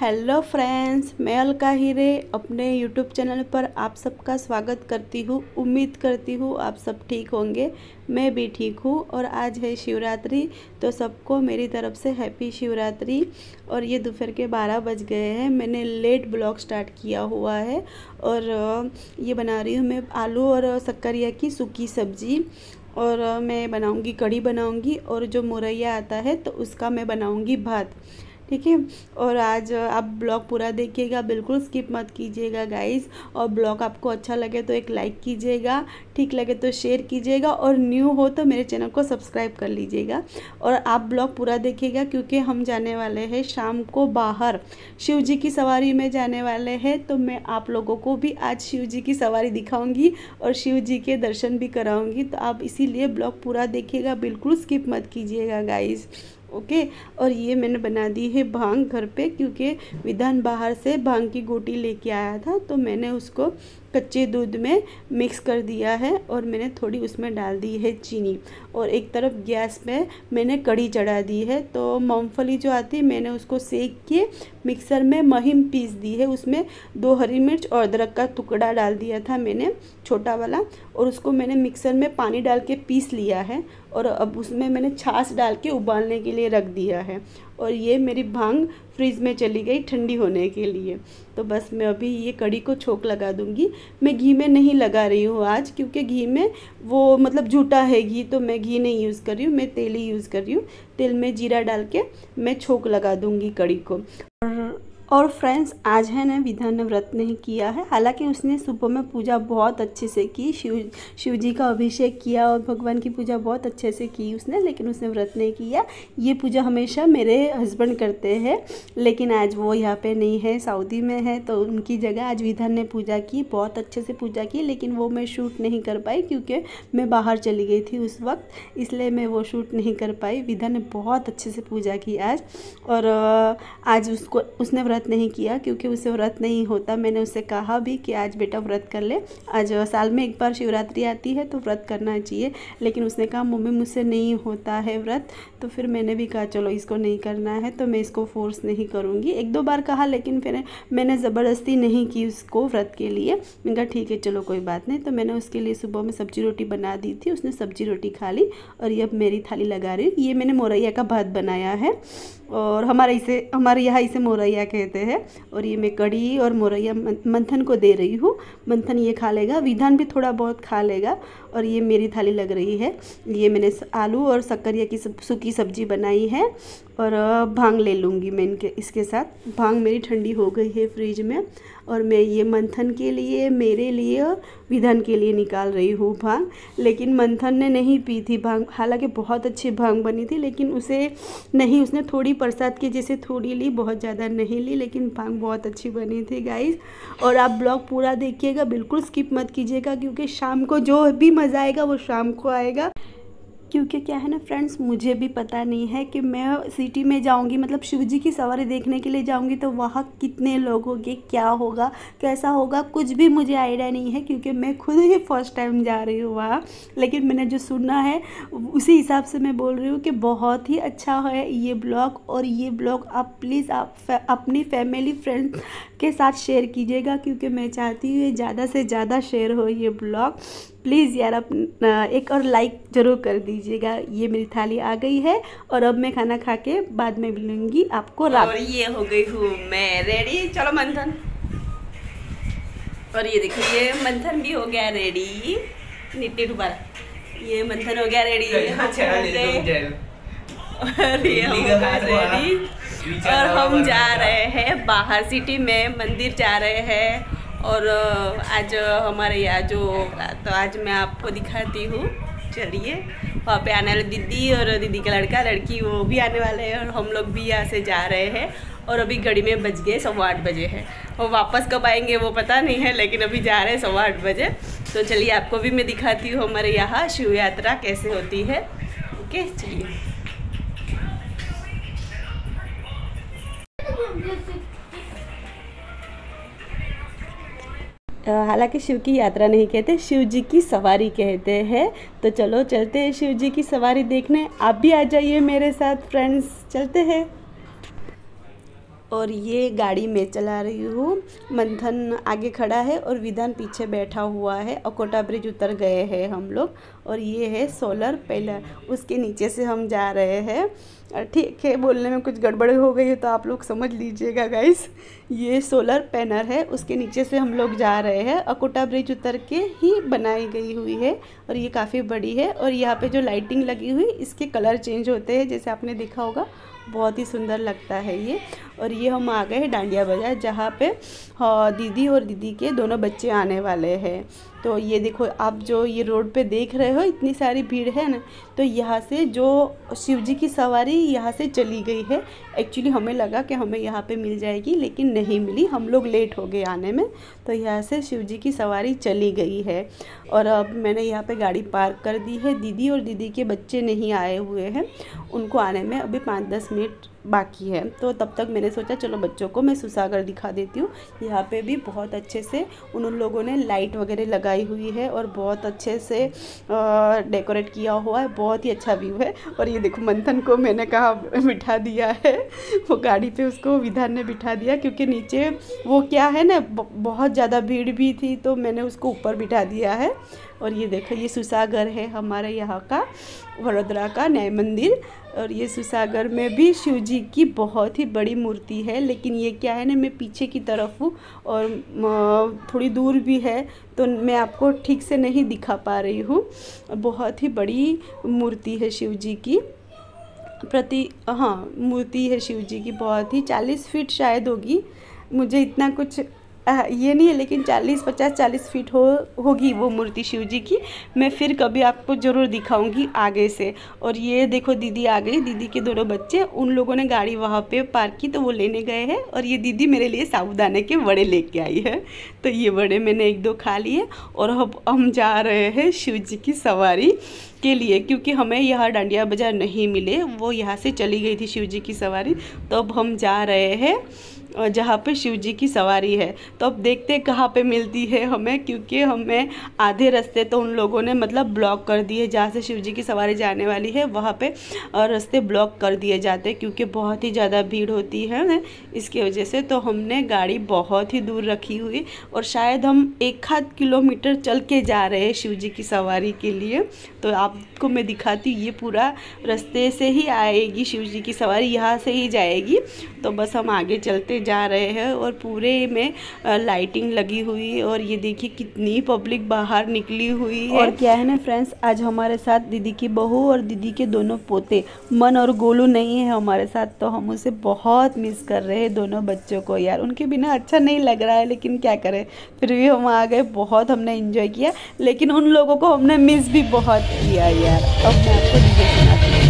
Hello friends, मैं अलका हीरे अपने यूट्यूब चैनल पर आप सबका स्वागत करती हूँ। उम्मीद करती हूँ आप सब ठीक होंगे। मैं भी ठीक हूँ। और आज है शिवरात्रि, तो सबको मेरी तरफ से हैप्पी शिवरात्रि। और ये दोपहर के 12 बज गए हैं। मैंने लेट ब्लॉग स्टार्ट किया हुआ है और ये बना रही हूँ मैं आलू और शक्करिया की सूखी सब्ज़ी। और मैं बनाऊँगी कढ़ी बनाऊँगी, और जो मुरैया आता है तो उसका मैं बनाऊँगी भात। ठीक है। और आज आप ब्लॉग पूरा देखिएगा, बिल्कुल स्किप मत कीजिएगा गाइस। और ब्लॉग आपको अच्छा लगे तो एक लाइक कीजिएगा, ठीक लगे तो शेयर कीजिएगा, और न्यू हो तो मेरे चैनल को सब्सक्राइब कर लीजिएगा। और आप ब्लॉग पूरा देखिएगा क्योंकि हम जाने वाले हैं शाम को बाहर, शिव जी की सवारी में जाने वाले हैं। तो मैं आप लोगों को भी आज शिव जी की सवारी दिखाऊंगी और शिव जी के दर्शन भी कराऊंगी। तो आप इसीलिए ब्लॉग पूरा देखिएगा, बिल्कुल स्किप मत कीजिएगा गाइस। ओके। और ये मैंने बना दी है भांग घर पे, क्योंकि विधान बाहर से भांग की गोटी लेके आया था, तो मैंने उसको कच्चे दूध में मिक्स कर दिया है और मैंने थोड़ी उसमें डाल दी है चीनी। और एक तरफ गैस पे मैंने कढ़ी चढ़ा दी है। तो मूंगफली जो आती है मैंने उसको सेक के मिक्सर में महीन पीस दी है। उसमें 2 हरी मिर्च और अदरक का टुकड़ा डाल दिया था मैंने, छोटा वाला, और उसको मैंने मिक्सर में पानी डाल के पीस लिया है। और अब उसमें मैंने छाछ डाल के उबालने के लिए रख दिया है। और ये मेरी भांग फ्रीज में चली गई ठंडी होने के लिए। तो बस मैं अभी ये कढ़ी को छोंक लगा दूंगी। मैं घी में नहीं लगा रही हूँ आज, क्योंकि घी में वो मतलब झूठा है घी, तो मैं घी नहीं यूज़ कर रही हूँ, मैं तेल ही यूज़ कर रही हूँ। तेल में जीरा डाल के मैं छोंक लगा दूंगी कढ़ी को। और फ्रेंड्स, आज है ना विधान ने व्रत नहीं किया है। हालांकि उसने सुबह में पूजा बहुत अच्छे से की, शिव जी का अभिषेक किया और भगवान की पूजा बहुत अच्छे से की उसने, लेकिन उसने व्रत नहीं किया। ये पूजा हमेशा मेरे हस्बैंड करते हैं, लेकिन आज वो यहाँ पे नहीं है, सऊदी में है, तो उनकी जगह आज विधान ने पूजा की, बहुत अच्छे से पूजा की। लेकिन वो मैं शूट नहीं कर पाई क्योंकि मैं बाहर चली गई थी उस वक्त, इसलिए मैं वो शूट नहीं कर पाई। विधान ने बहुत अच्छे से पूजा की आज। और आज उसने व्रत नहीं किया क्योंकि उसे व्रत नहीं होता। मैंने उससे कहा भी कि आज बेटा व्रत कर ले, आज साल में एक बार शिवरात्रि आती है तो व्रत करना चाहिए। लेकिन उसने कहा मम्मी मुझसे नहीं होता है व्रत। तो फिर मैंने भी कहा चलो इसको नहीं करना है तो मैं इसको फोर्स नहीं करूँगी। 1-2 बार कहा, लेकिन फिर मैंने ज़बरदस्ती नहीं की उसको व्रत के लिए। मैंने कहा ठीक है चलो कोई बात नहीं। तो मैंने उसके लिए सुबह में सब्जी रोटी बना दी थी, उसने सब्जी रोटी खा ली। और ये अब मेरी थाली लगा रही हूँ। ये मैंने मोरैया का भात बनाया है, और हमारे यहाँ इसे मोरैया कहते हैं। और ये मैं कढ़ी और मोरैया मंथन को दे रही हूँ। मंथन ये खा लेगा, विधान भी थोड़ा बहुत खा लेगा। और ये मेरी थाली लग रही है। ये मैंने आलू और शक्करिया की सूखी सब्जी बनाई है। और भांग ले लूँगी मैं इसके साथ। भांग मेरी ठंडी हो गई है फ्रिज में, और मैं ये मंथन के लिए, मेरे लिए, विधान के लिए निकाल रही हूँ भांग। लेकिन मंथन ने नहीं पी थी भांग, हालांकि बहुत अच्छी भांग बनी थी, लेकिन उसने थोड़ी प्रसाद की जैसे थोड़ी ली, बहुत ज़्यादा नहीं ली, लेकिन भांग बहुत अच्छी बनी थी गाइस। और आप ब्लॉग पूरा देखिएगा, बिल्कुल स्किप मत कीजिएगा, क्योंकि शाम को जो भी मज़ा आएगा वो शाम को आएगा। क्योंकि क्या है ना फ्रेंड्स, मुझे भी पता नहीं है कि मैं सिटी में जाऊंगी, मतलब शिव जी की सवारी देखने के लिए जाऊंगी, तो वहाँ कितने लोग होंगे, क्या होगा, कैसा होगा, कुछ भी मुझे आइडिया नहीं है, क्योंकि मैं खुद ही फर्स्ट टाइम जा रही हूँ वहाँ। लेकिन मैंने जो सुना है उसी हिसाब से मैं बोल रही हूँ कि बहुत ही अच्छा है ये ब्लॉग। और ये ब्लॉग आप प्लीज़ आप अपनी फैमिली फ्रेंड्स के साथ शेयर कीजिएगा, क्योंकि मैं चाहती हूँ ज़्यादा से ज़्यादा शेयर हो ये ब्लॉग। प्लीज़ यार आप एक और लाइक ज़रूर कर दीजिएगा। ये मेरी थाली आ गई है, और अब मैं खाना खा के बाद में मिलूंगी आपको रात। और ये हो गई हूँ मैं रेडी। चलो मंथन। और ये देखिए ये मंथन भी हो गया रेडी। नीचे दोबारा ये मंथन हो गया रेडी। और ये हो गया रेडी। और हम जा रहे हैं बाहर सिटी में, मंदिर जा रहे हैं। और आज हमारे यहाँ तो आज मैं आपको दिखाती हूँ चलिए, वहाँ पे आने वाले दीदी और दीदी का लड़का लड़की वो भी आने वाले हैं और हम लोग भी यहाँ से जा रहे हैं। और अभी घड़ी में बज गए 8:15 बजे हैं। और वापस कब आएंगे वो पता नहीं है, लेकिन अभी जा रहे हैं 8:15 बजे। तो चलिए आपको भी मैं दिखाती हूँ हमारे यहाँ शिव यात्रा कैसे होती है। ओके चलिए। हालांकि शिव की यात्रा नहीं कहते, शिव जी की सवारी कहते हैं। तो चलो चलते हैं शिव जी की सवारी देखने। आप भी आ जाइए मेरे साथ फ्रेंड्स, चलते हैं। और ये गाड़ी मैं चला रही हूँ, मंथन आगे खड़ा है और विधान पीछे बैठा हुआ है। अकोटा ब्रिज उतर गए हैं हम लोग। और ये है सोलर पैनल, उसके नीचे से हम जा रहे हैं। ठीक है, बोलने में कुछ गड़बड़ हो गई है तो आप लोग समझ लीजिएगा गाइस। ये सोलर पैनल है, उसके नीचे से हम लोग जा रहे हैं। अकोटा ब्रिज उतर के ही बनाई गई हुई है और ये काफ़ी बड़ी है। और यहाँ पे जो लाइटिंग लगी हुई, इसके कलर चेंज होते हैं, जैसे आपने देखा होगा, बहुत ही सुंदर लगता है ये। और ये हम आ गए हैं डांडिया बाजार, जहाँ पे दीदी और दीदी के दोनों बच्चे आने वाले हैं। तो ये देखो, आप जो ये रोड पे देख रहे हो, इतनी सारी भीड़ है ना। तो यहाँ से जो शिव जी की सवारी यहाँ से चली गई है। एक्चुअली हमें लगा कि हमें यहाँ पे मिल जाएगी, लेकिन नहीं मिली, हम लोग लेट हो गए आने में। तो यहाँ से शिव जी की सवारी चली गई है। और अब मैंने यहाँ पे गाड़ी पार्क कर दी है। दीदी और दीदी के बच्चे नहीं आए हुए हैं, उनको आने में अभी 5-10 मिनट बाकी है। तो तब तक मैंने सोचा चलो बच्चों को मैं सुसागर दिखा देती हूँ। यहाँ पे भी बहुत अच्छे से उन लोगों ने लाइट वगैरह लगाई हुई है और बहुत अच्छे से डेकोरेट किया हुआ है। बहुत ही अच्छा व्यू है। और ये देखो, मंथन को मैंने कहा बिठा दिया है, वो गाड़ी पे उसको विधान ने बिठा दिया, क्योंकि नीचे वो क्या है ना, बहुत ज़्यादा भीड़ भी थी, तो मैंने उसको ऊपर बिठा दिया है। और ये देखो, ये सुसागर है हमारे यहाँ का, वडोदरा का नए मंदिर। और ये सुसागर में भी शिव जी की बहुत ही बड़ी मूर्ति है, लेकिन ये क्या है ना, मैं पीछे की तरफ हूँ और थोड़ी दूर भी है, तो मैं आपको ठीक से नहीं दिखा पा रही हूँ। बहुत ही बड़ी मूर्ति है शिव जी की, मूर्ति है शिव जी की, बहुत ही 40 फीट शायद होगी, मुझे इतना कुछ ये नहीं है, लेकिन 40 फीट होगी वो मूर्ति शिव जी की। मैं फिर कभी आपको ज़रूर दिखाऊंगी आगे से। और ये देखो, दीदी आ गई, दीदी के दोनों बच्चे, उन लोगों ने गाड़ी वहाँ पे पार्क की तो वो लेने गए हैं। और ये दीदी मेरे लिए साबूदाने के वड़े लेके आई है, तो ये वड़े मैंने 1-2 खा लिए। और अब हम जा रहे हैं शिव जी की सवारी के लिए, क्योंकि हमें यहाँ डांडिया बाजार नहीं मिले, वो यहाँ से चली गई थी शिव जी की सवारी। तो अब हम जा रहे हैं जहाँ पे शिव जी की सवारी है। तो अब देखते हैं कहाँ पे मिलती है हमें, क्योंकि हमें आधे रास्ते तो उन लोगों ने मतलब ब्लॉक कर दिए, जहाँ से शिव जी की सवारी जाने वाली है वहाँ पे रास्ते ब्लॉक कर दिए जाते हैं, क्योंकि बहुत ही ज़्यादा भीड़ होती है इसकी वजह से। तो हमने गाड़ी बहुत ही दूर रखी हुई, और शायद हम 1-8 किलोमीटर चल के जा रहे हैं शिव जी की सवारी के लिए। तो आपको मैं दिखाती हूँ, ये पूरा रास्ते से ही आएगी शिव जी की सवारी, यहाँ से ही जाएगी। तो बस हम आगे चलते जा रहे हैं। और पूरे में लाइटिंग लगी हुई, और ये देखिए कितनी पब्लिक बाहर निकली हुई है। और क्या है ना फ्रेंड्स, आज हमारे साथ दीदी की बहू और दीदी के दोनों पोते मन और गोलू नहीं है हमारे साथ, तो हम उसे बहुत मिस कर रहे हैं, दोनों बच्चों को यार। उनके बिना अच्छा नहीं लग रहा है, लेकिन क्या करें, फिर भी हम आ गए। बहुत हमने एंजॉय किया, लेकिन उन लोगों को हमने मिस भी बहुत किया यार। अब मैं आपको डीजे सुनाती हूँ।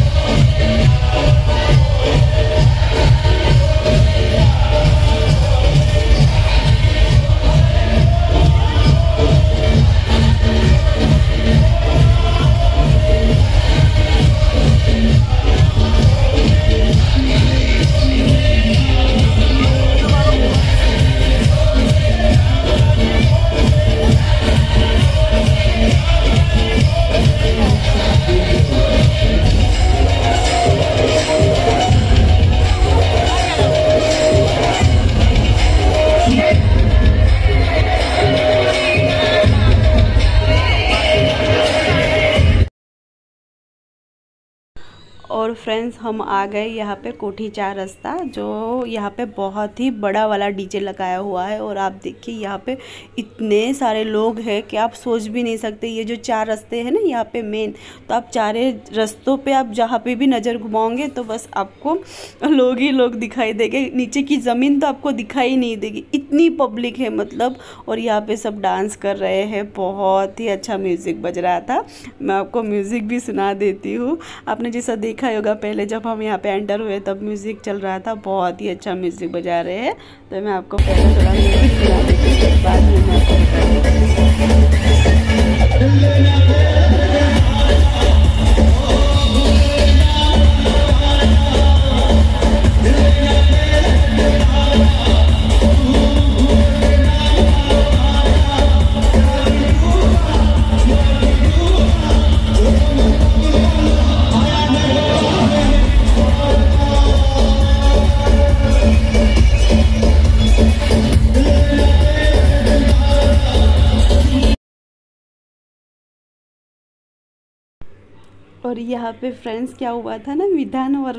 और फ्रेंड्स हम आ गए यहाँ पे कोठी 4 रास्ता, जो यहाँ पे बहुत ही बड़ा वाला डीजे लगाया हुआ है। और आप देखिए यहाँ पे इतने सारे लोग हैं कि आप सोच भी नहीं सकते। ये जो 4 रास्ते हैं ना यहाँ पे मेन, तो आप चारे रास्तों पे आप जहाँ पे भी नज़र घुमाओगे तो बस आपको लोग ही लोग दिखाई देंगे, नीचे की ज़मीन तो आपको दिखाई नहीं देगी, इतनी पब्लिक है मतलब। और यहाँ पे सब डांस कर रहे हैं, बहुत ही अच्छा म्यूज़िक बज रहा था। मैं आपको म्यूज़िक भी सुना देती हूँ। आपने जैसा देखा होगा पहले जब हम यहाँ पे एंटर हुए तब म्यूज़िक चल रहा था, बहुत ही अच्छा म्यूज़िक बजा रहे हैं। तो मैं आपको पहले थोड़ा म्यूज़िक सुना देती हूँ, फिर बाद में मैं आपको और यहाँ पे फ्रेंड्स क्या हुआ था ना, विधान और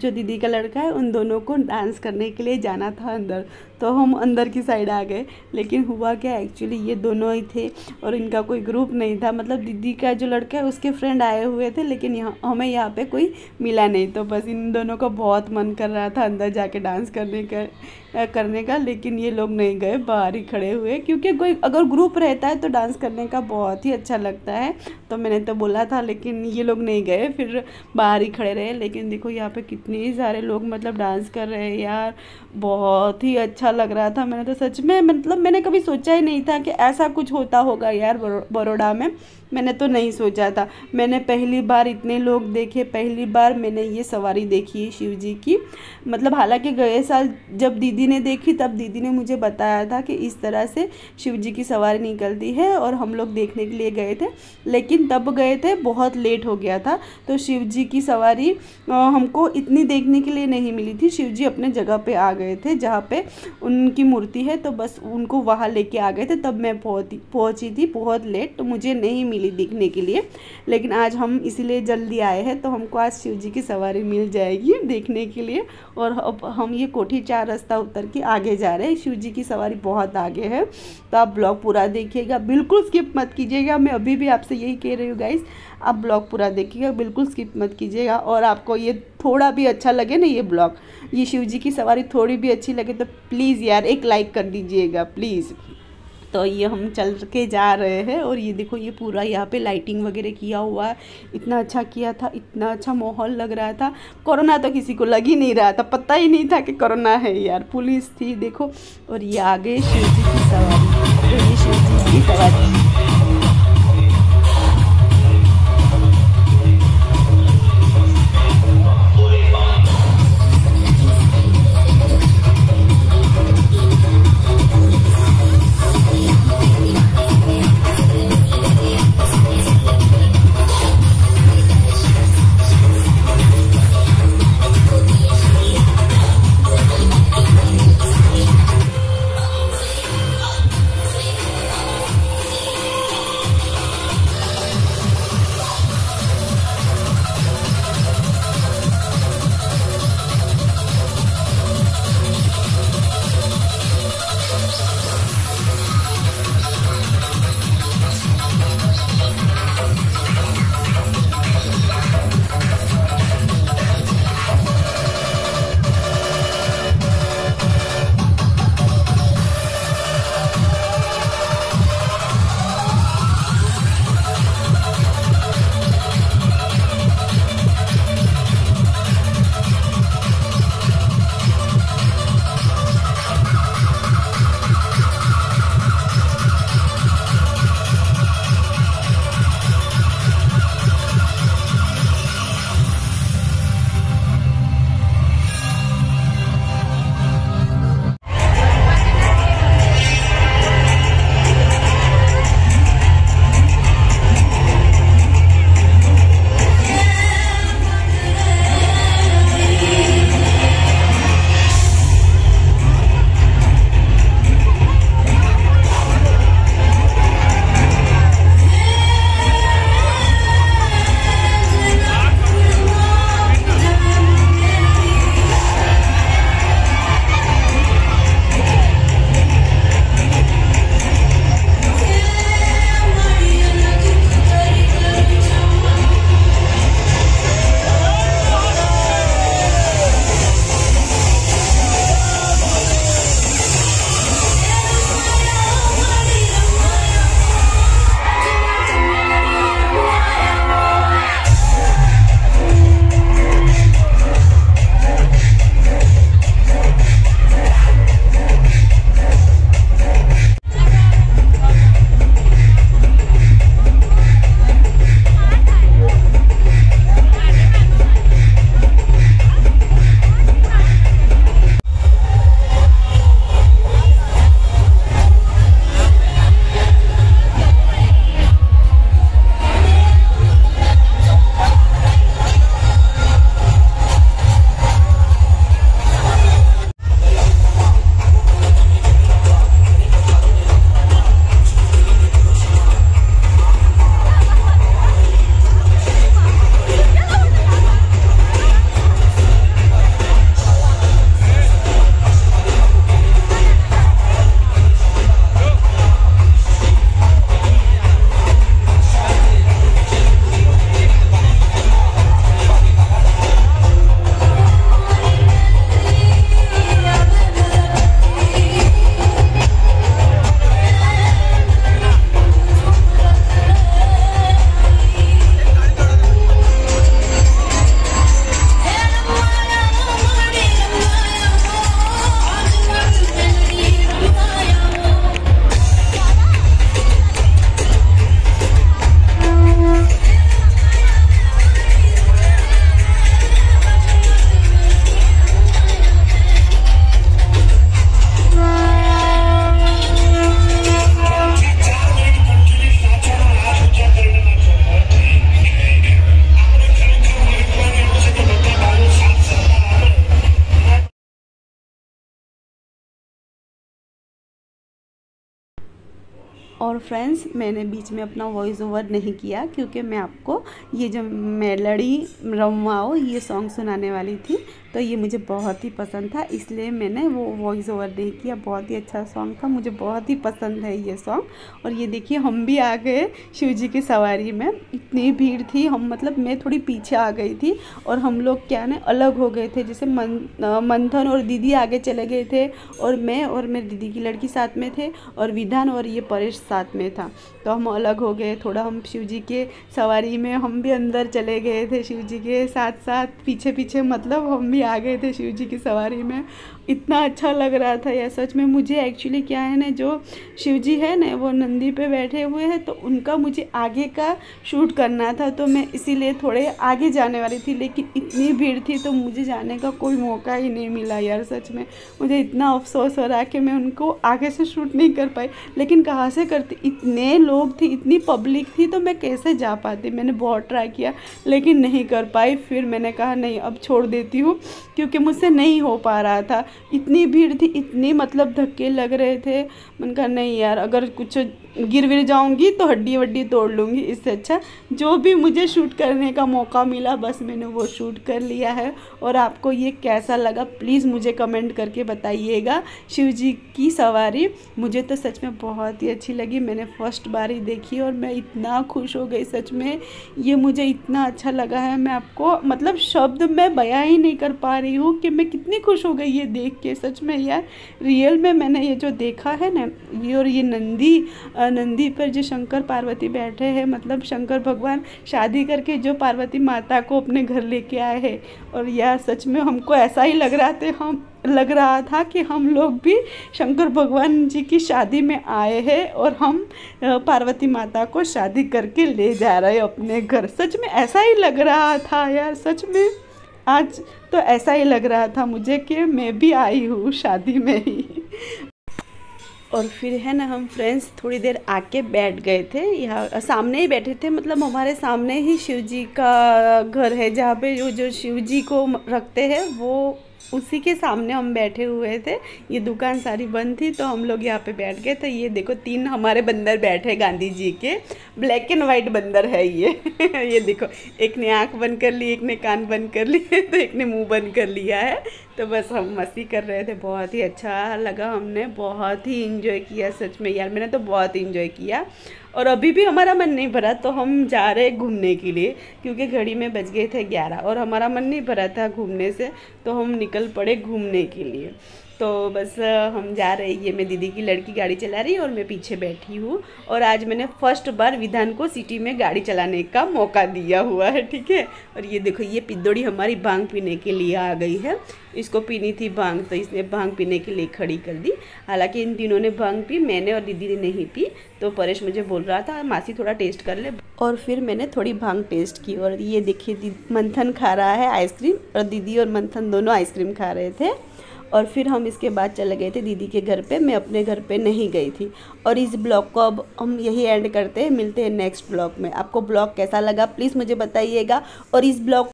जो दीदी का लड़का है उन दोनों को डांस करने के लिए जाना था अंदर, तो हम अंदर की साइड आ गए। लेकिन हुआ क्या, एक्चुअली ये दोनों ही थे और इनका कोई ग्रुप नहीं था, मतलब दीदी का जो लड़का है उसके फ्रेंड आए हुए थे, लेकिन हमें यहाँ पे कोई मिला नहीं। तो बस इन दोनों का बहुत मन कर रहा था अंदर जाके डांस करने का, लेकिन ये लोग नहीं गए, बाहर ही खड़े हुए। क्योंकि कोई अगर ग्रुप रहता है तो डांस करने का बहुत ही अच्छा लगता है, तो मैंने तो बोला था, लेकिन ये लोग नहीं गए, फिर बाहर ही खड़े रहे। लेकिन देखो यहाँ पे कितने सारे लोग मतलब डांस कर रहे हैं यार, बहुत ही अच्छा लग रहा था। मैंने तो सच में मतलब मैंने कभी सोचा ही नहीं था कि ऐसा कुछ होता होगा यार बड़ौदा में, मैंने तो नहीं सोचा था। मैंने पहली बार इतने लोग देखे, पहली बार मैंने ये सवारी देखी है शिव जी की। मतलब हालांकि गए साल जब दीदी ने देखी तब दीदी ने मुझे बताया था कि इस तरह से शिव जी की सवारी निकलती है, और हम लोग देखने के लिए गए थे। लेकिन तब गए थे बहुत लेट हो गया था, तो शिव जी की सवारी हमको इतनी देखने के लिए नहीं मिली थी। शिव जी अपने जगह पे आ गए थे जहाँ पे उनकी मूर्ति है, तो बस उनको वहाँ लेके आ गए थे, तब मैं पहुँची थी बहुत लेट, तो मुझे नहीं मिली दिखने के लिए। लेकिन आज हम इसीलिए जल्दी आए हैं, तो हमको आज शिव जी की सवारी मिल जाएगी देखने के लिए। और अब हम ये कोठी 4 रास्ता उतर के आगे जा रहे हैं, शिव जी की सवारी बहुत आगे है। तो आप ब्लॉग पूरा देखिएगा, बिल्कुल स्किप मत कीजिएगा। मैं अभी भी आपसे यही कह रही हूँ गाइस, आप ब्लॉग पूरा देखिएगा, बिल्कुल स्किप मत कीजिएगा। और आपको ये थोड़ा भी अच्छा लगे ना ये ब्लॉग, ये शिव जी की सवारी थोड़ी भी अच्छी लगे तो प्लीज़ यार एक लाइक कर दीजिएगा प्लीज़। तो ये हम चल के जा रहे हैं, और ये देखो ये पूरा यहाँ पे लाइटिंग वगैरह किया हुआ है, इतना अच्छा किया था, इतना अच्छा माहौल लग रहा था। कोरोना तो किसी को लग ही नहीं रहा था, पता ही नहीं था कि कोरोना है यार, पुलिस थी देखो। और ये आगे शिव जी की सवारी, तो ये शिव जी की सवारी। और फ्रेंड्स, मैंने बीच में अपना वॉइस ओवर नहीं किया क्योंकि मैं आपको ये जो मेलडी रमाओ ये सॉन्ग सुनाने वाली थी, तो ये मुझे बहुत ही पसंद था, इसलिए मैंने वो वॉइस ओवर नहीं किया। बहुत ही अच्छा सॉन्ग था, मुझे बहुत ही पसंद है ये सॉन्ग। और ये देखिए हम भी आ गए शिव जी की सवारी में। इतनी भीड़ थी, हम मतलब मैं थोड़ी पीछे आ गई थी और हम लोग क्या ना अलग हो गए थे। जैसे मंथन और दीदी आगे चले गए थे और मैं और मेरी दीदी की लड़की साथ में थे और विधान और ये परेश साथ में था, तो हम अलग हो गए। थोड़ा हम शिव जी के सवारी में हम भी अंदर चले गए थे शिव जी के साथ साथ, पीछे पीछे मतलब हम भी आ गए थे शिव जी की सवारी में। इतना अच्छा लग रहा था यार सच में। मुझे एक्चुअली क्या है ना, जो शिव जी है ना वो नंदी पे बैठे हुए हैं, तो उनका मुझे आगे का शूट करना था, तो मैं इसीलिए थोड़े आगे जाने वाली थी, लेकिन इतनी भीड़ थी तो मुझे जाने का कोई मौका ही नहीं मिला यार सच में। मुझे इतना अफसोस हो रहा कि मैं उनको आगे से शूट नहीं कर पाई, लेकिन कहाँ से करती, इतने लोग थे, इतनी पब्लिक थी, तो मैं कैसे जा पाती। मैंने बहुत ट्राई किया लेकिन नहीं कर पाई। फिर मैंने कहा नहीं अब छोड़ देती हूँ, क्योंकि मुझसे नहीं हो पा रहा था। इतनी भीड़ थी, इतनी मतलब धक्के लग रहे थे। मैंने कहा नहीं यार, अगर कुछ गिर विर जाऊंगी तो हड्डी वड्डी तोड़ लूँगी, इससे अच्छा जो भी मुझे शूट करने का मौका मिला बस मैंने वो शूट कर लिया है। और आपको ये कैसा लगा प्लीज़ मुझे कमेंट करके बताइएगा। शिव जी की सवारी मुझे तो सच में बहुत ही अच्छी लगी, मैंने फर्स्ट बार ही देखी और मैं इतना खुश हो गई सच में। ये मुझे इतना अच्छा लगा है, मैं आपको मतलब शब्द में बयां ही नहीं कर पा रही हूँ कि मैं कितनी खुश हो गई ये देख के सच में यार। रियल में मैंने ये जो देखा है ना, ये और ये नंदी पर जो शंकर पार्वती बैठे हैं, मतलब शंकर भगवान शादी करके जो पार्वती माता को अपने घर लेके आए हैं, और यार सच में हमको ऐसा ही लग रहा था कि हम लोग भी शंकर भगवान जी की शादी में आए हैं और हम पार्वती माता को शादी करके ले जा रहे हैं अपने घर। सच में ऐसा ही लग रहा था यार सच में। आज तो ऐसा ही लग रहा था मुझे कि मैं भी आई हूँ शादी में ही। और फिर है ना हम फ्रेंड्स थोड़ी देर आके बैठ गए थे, यहाँ सामने ही बैठे थे, मतलब हमारे सामने ही शिव जी का घर है, जहाँ पे जो शिव जी को रखते हैं वो उसी के सामने हम बैठे हुए थे। ये दुकान सारी बंद थी तो हम लोग यहाँ पे बैठ गए थे। ये देखो 3 हमारे बंदर बैठे गांधी जी के, ब्लैक एंड वाइट बंदर है ये ये देखो, एक ने आँख बंद कर ली, एक ने कान बंद कर लिए, तो एक ने मुंह बंद कर लिया है। तो बस हम मस्ती कर रहे थे, बहुत ही अच्छा लगा, हमने बहुत ही इंजॉय किया सच में यार, मैंने तो बहुत इंजॉय किया। और अभी भी हमारा मन नहीं भरा तो हम जा रहे घूमने के लिए, क्योंकि घड़ी में बज गए थे 11 और हमारा मन नहीं भरा था घूमने से, तो हम निकल पड़े घूमने के लिए। तो बस हम जा रहे, ये मैं दीदी की लड़की गाड़ी चला रही है और मैं पीछे बैठी हूँ। और आज मैंने फर्स्ट बार विधान को सिटी में गाड़ी चलाने का मौका दिया हुआ है, ठीक है। और ये देखो ये पिद्दोड़ी हमारी भांग पीने के लिए आ गई है, इसको पीनी थी भांग तो इसने भांग पीने के लिए खड़ी कर दी। हालांकि इन तीनों ने भांग पी, मैंने और दीदी ने नहीं पी। तो परेश मुझे बोल रहा था मासी थोड़ा टेस्ट कर ले, और फिर मैंने थोड़ी भांग टेस्ट की। और ये देखिए मंथन खा रहा है आइसक्रीम, और दीदी और मंथन दोनों आइसक्रीम खा रहे थे। और फिर हम इसके बाद चले गए थे दीदी के घर पे, मैं अपने घर पे नहीं गई थी। और इस ब्लॉग को अब हम यही एंड करते हैं, मिलते हैं नेक्स्ट ब्लॉग में। आपको ब्लॉग कैसा लगा प्लीज़ मुझे बताइएगा। और इस ब्लॉग